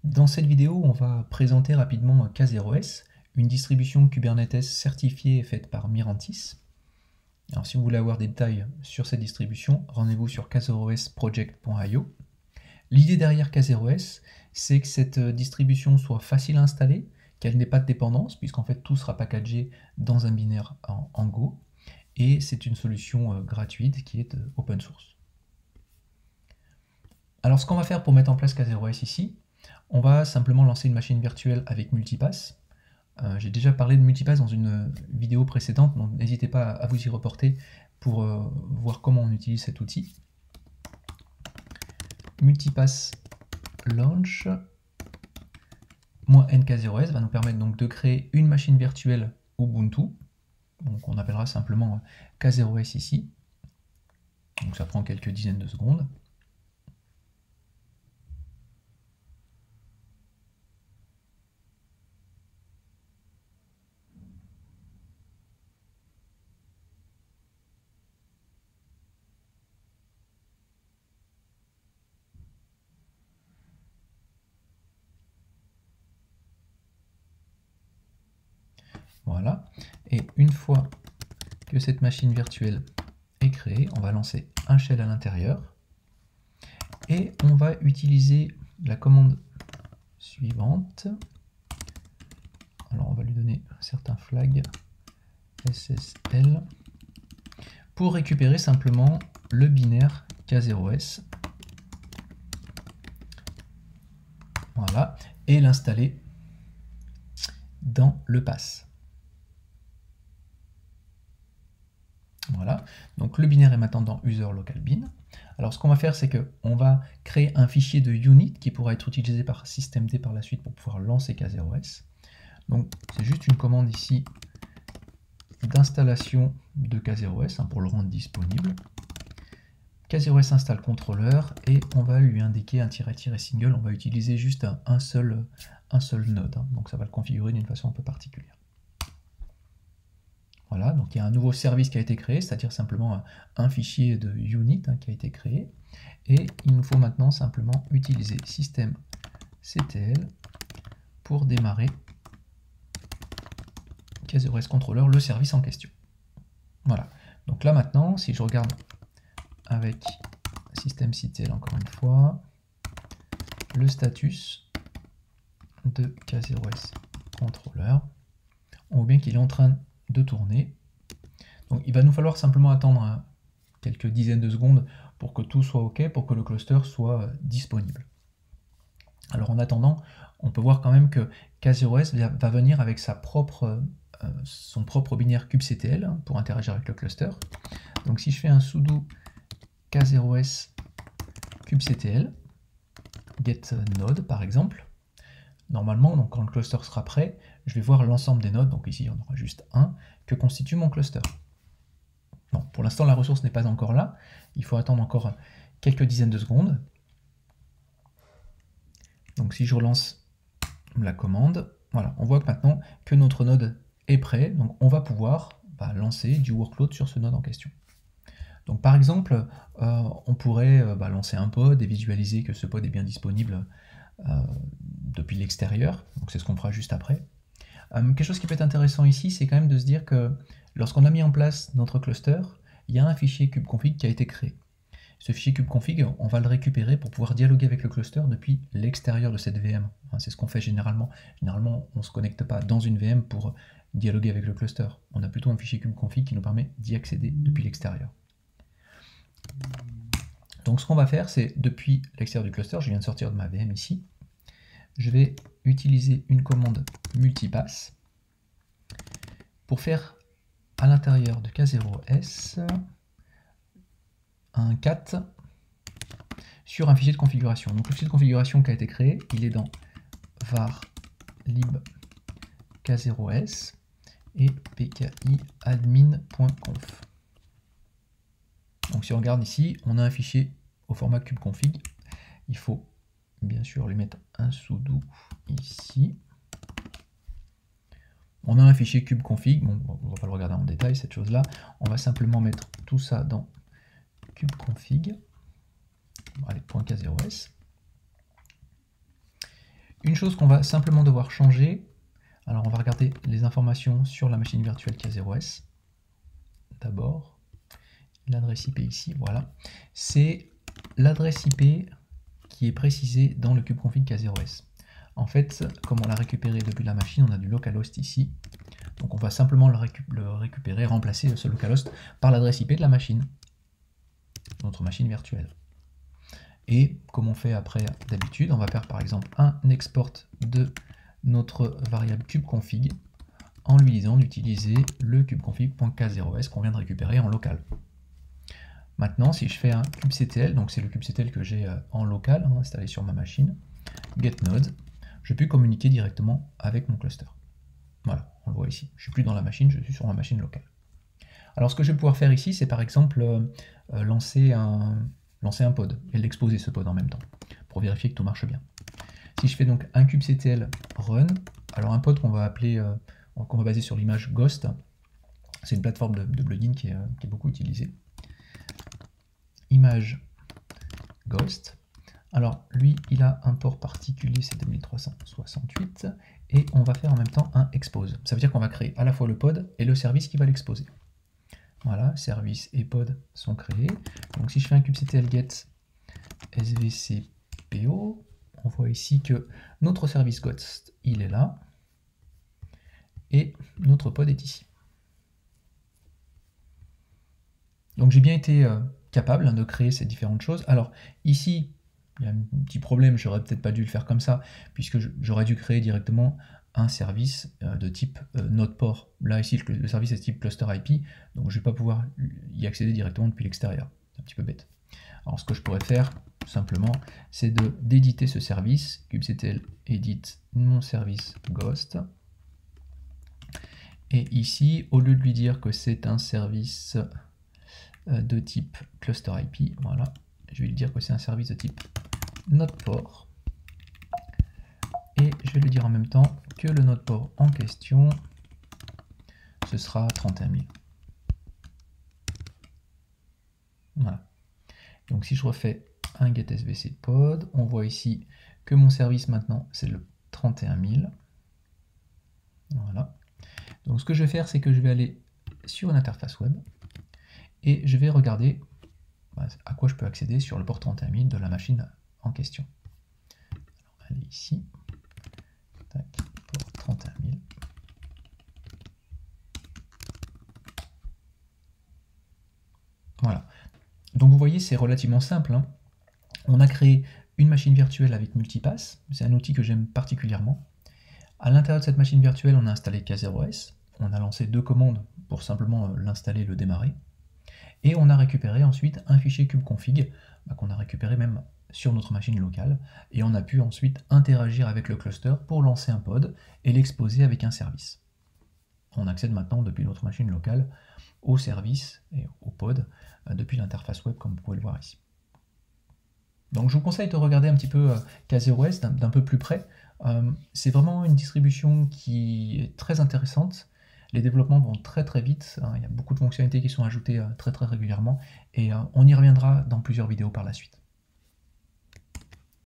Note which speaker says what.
Speaker 1: Dans cette vidéo, on va présenter rapidement K0s, une distribution Kubernetes certifiée et faite par Mirantis. Alors si vous voulez avoir des détails sur cette distribution, rendez-vous sur k0sproject.io. L'idée derrière K0s, c'est que cette distribution soit facile à installer, qu'elle n'ait pas de dépendance, puisqu'en fait tout sera packagé dans un binaire en Go, et c'est une solution gratuite qui est open source. Alors ce qu'on va faire pour mettre en place K0s ici, on va simplement lancer une machine virtuelle avec multipass. J'ai déjà parlé de multipass dans une vidéo précédente, donc n'hésitez pas à vous y reporter pour voir comment on utilise cet outil. Multipass launch -nk0s va nous permettre donc de créer une machine virtuelle Ubuntu. Donc on appellera simplement K0s ici. Donc ça prend quelques dizaines de secondes. Voilà. Et une fois que cette machine virtuelle est créée, on va lancer un shell à l'intérieur. Et on va utiliser la commande suivante. Alors on va lui donner un certain flag SSL pour récupérer simplement le binaire K0s. Voilà, et l'installer dans le pass. Voilà, donc le binaire est maintenant dans user local bin. Alors ce qu'on va faire, c'est qu'on va créer un fichier de unit qui pourra être utilisé par systemd par la suite pour pouvoir lancer K0s. Donc c'est juste une commande ici d'installation de K0s pour le rendre disponible. K0s installe contrôleur et on va lui indiquer un -- single. On va utiliser juste un seul node, donc ça va le configurer d'une façon un peu particulière. Voilà, donc il y a un nouveau service qui a été créé, c'est-à-dire simplement un fichier de unit qui a été créé. Et il nous faut maintenant simplement utiliser systemctl pour démarrer K0s controller, le service en question. Voilà, donc là maintenant, si je regarde avec systemctl encore une fois, le status de K0s controller, on voit bien qu'il est en train de tourner. Donc il va nous falloir simplement attendre quelques dizaines de secondes pour que tout soit OK, pour que le cluster soit disponible. Alors en attendant, on peut voir quand même que K0s va venir avec son propre binaire kubectl pour interagir avec le cluster. Donc si je fais un sudo K0s kubectl get node par exemple, normalement, donc quand le cluster sera prêt, je vais voir l'ensemble des nodes, donc ici il y en aura juste un, que constitue mon cluster. Bon, pour l'instant la ressource n'est pas encore là, il faut attendre encore quelques dizaines de secondes. Donc si je relance la commande, voilà, on voit que maintenant que notre node est prêt, donc on va pouvoir lancer du workload sur ce node en question. Donc par exemple, on pourrait lancer un pod et visualiser que ce pod est bien disponible depuis l'extérieur, donc c'est ce qu'on fera juste après. Quelque chose qui peut être intéressant ici, c'est quand même de se dire que lorsqu'on a mis en place notre cluster, il y a un fichier kubeconfig qui a été créé. Ce fichier kubeconfig, on va le récupérer pour pouvoir dialoguer avec le cluster depuis l'extérieur de cette VM. C'est ce qu'on fait généralement. Généralement, on ne se connecte pas dans une VM pour dialoguer avec le cluster. On a plutôt un fichier kubeconfig qui nous permet d'y accéder depuis l'extérieur. Donc ce qu'on va faire, c'est depuis l'extérieur du cluster, je viens de sortir de ma VM ici, je vais utiliser une commande multipass pour faire à l'intérieur de K0s un cat sur un fichier de configuration. Donc le fichier de configuration qui a été créé, il est dans var lib K0s et pki admin.conf. Donc si on regarde ici, on a un fichier au format kubeconfig. Il faut bien sûr lui mettre un sudo ici. On a un fichier kubeconfig, bon, on va pas le regarder en détail cette chose-là. On va simplement mettre tout ça dans kubeconfig. Allez, .k0s. Une chose qu'on va simplement devoir changer, alors on va regarder les informations sur la machine virtuelle K0S. D'abord, l'adresse IP ici, voilà. C'est l'adresse IP qui est précisée dans le kubeconfig K0S. En fait, comme on l'a récupéré depuis la machine, on a du localhost ici. Donc on va simplement le récupérer, remplacer ce localhost par l'adresse IP de la machine, notre machine virtuelle. Et comme on fait après d'habitude, on va faire par exemple un export de notre variable kubeconfig en lui disant d'utiliser le kubeconfig.k0s qu'on vient de récupérer en local. Maintenant, si je fais un kubectl, donc c'est le kubectl que j'ai en local, installé sur ma machine, getNode, je peux communiquer directement avec mon cluster. Voilà, on le voit ici. Je ne suis plus dans la machine, je suis sur ma machine locale. Alors ce que je vais pouvoir faire ici, c'est par exemple lancer un pod et l'exposer ce pod en même temps, pour vérifier que tout marche bien. Si je fais donc un kubectl run, alors un pod qu'on va appeler, qu'on va baser sur l'image Ghost, c'est une plateforme de plugin qui est beaucoup utilisée. Image Ghost. Alors lui, il a un port particulier, c'est 2368, et on va faire en même temps un expose. Ça veut dire qu'on va créer à la fois le pod et le service qui va l'exposer. Voilà, service et pod sont créés. Donc si je fais un kubectl get svcpo, on voit ici que notre service Ghost, il est là, et notre pod est ici. Donc j'ai bien été capable de créer ces différentes choses. Alors ici, il y a un petit problème, j'aurais peut-être pas dû le faire comme ça, puisque j'aurais dû créer directement un service de type node port. Là ici, le service est de type cluster IP, donc je ne vais pas pouvoir y accéder directement depuis l'extérieur. C'est un petit peu bête. Alors ce que je pourrais faire, simplement, c'est d'éditer ce service, kubectl edit mon service Ghost. Et ici, au lieu de lui dire que c'est un service de type cluster IP, voilà, je vais lui dire que c'est un service de type node port, et je vais lui dire en même temps que le node port en question, ce sera 31 000. Voilà. Donc si je refais un get svc pod, on voit ici que mon service maintenant c'est le 31 000. Voilà. Donc ce que je vais faire, c'est que je vais aller sur une interface web et je vais regarder à quoi je peux accéder sur le port 31 000 de la machine en question. Alors, aller ici, tac, port 31 000. Voilà. Donc vous voyez, c'est relativement simple, hein. On a créé une machine virtuelle avec multipass, c'est un outil que j'aime particulièrement. À l'intérieur de cette machine virtuelle, on a installé K0S, on a lancé 2 commandes pour simplement l'installer et le démarrer. Et on a récupéré ensuite un fichier kubeconfig qu'on a récupéré même sur notre machine locale, et on a pu ensuite interagir avec le cluster pour lancer un pod et l'exposer avec un service. On accède maintenant depuis notre machine locale au service et au pod depuis l'interface web comme vous pouvez le voir ici. Donc je vous conseille de regarder un petit peu K0S d'un peu plus près. C'est vraiment une distribution qui est très intéressante. Les développements vont très très vite, il y a beaucoup de fonctionnalités qui sont ajoutées très très régulièrement, et on y reviendra dans plusieurs vidéos par la suite.